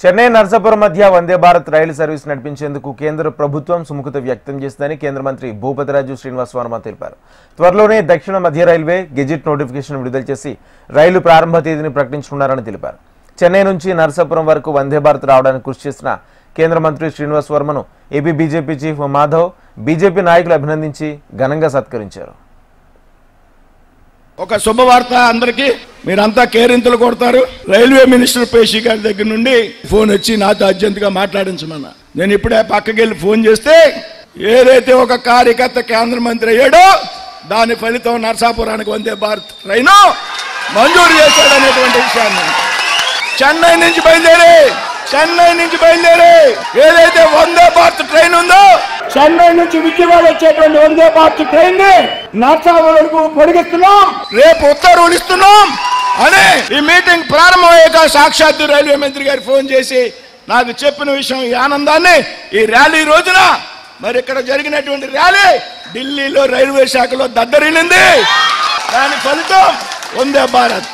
చెన్నై నర్సాపురం మధ్య వందే భారత్ రైలు సర్వీస్ నడిపించేందుకు కేంద్ర ప్రభుత్వం సుముఖత వ్యక్తం చేసిందని కేంద్ర మంత్రి భూపతిరాజు శ్రీనివాస్ వర్మ తెలిపారు. త్వరలోనే దక్షిణ మధ్య రైల్వే గెజిట్ నోటిఫికేషన్ విడుదల చేసి రైలు ప్రారంభ తేదీని ప్రకటించనున్నారని తెలిపారు. చెన్నై నుంచి నర్సాపురం వరకు వందే భారత్ రావడానికి కృషి చేసిన కేంద్ర మంత్రి శ్రీనివాస్ వర్మను AP BJP chief Madhav BJP నాయకులు అభినందించి ఘనంగా సత్కరించారు. ఒక శుభవార్త అందరికీ, మీరంతా కేరింతలు కొడతారు. రైల్వే మినిస్టర్ పేషి గారి దగ్గర నుండి ఫోన్ వచ్చి నాతో అర్జెంటుగా మాట్లాడించమన్నా. నేను ఇప్పుడే పక్కకెళ్ళి ఫోన్ చేస్తే ఏదైతే ఒక కార్యకర్త కేంద్ర మంత్రి అయ్యాడో దాని ఫలితం నర్సాపురానికి వందే భారత్ ట్రైన్ మంజూరు చేశాడనేటువంటి విషయాన్ని చెన్నై నుంచి బయలుదేరి ఏదైతే వందే భారత్ ట్రైన్ ఉందో చెన్నై నుంచి విజయవాడ వచ్చేటువంటి వందే భారత్ ట్రైన్ ని నర్సాపురం వరకు పొడిగిస్తున్నాం, రేపు ఉత్తర్వులు ఇస్తున్నాం అని ఈ మీటింగ్ ప్రారంభమయ్యాక సాక్షాత్తు రైల్వే మంత్రి గారు ఫోన్ చేసి నాకు చెప్పిన విషయం, ఈ ఆనందాన్ని ఈ ర్యాలీ రోజున మరి ఇక్కడ జరిగినటువంటి ర్యాలీ ఢిల్లీలో రైల్వే శాఖలో దద్దరిల్లింది. దాని ఫలితం వందే భారత్.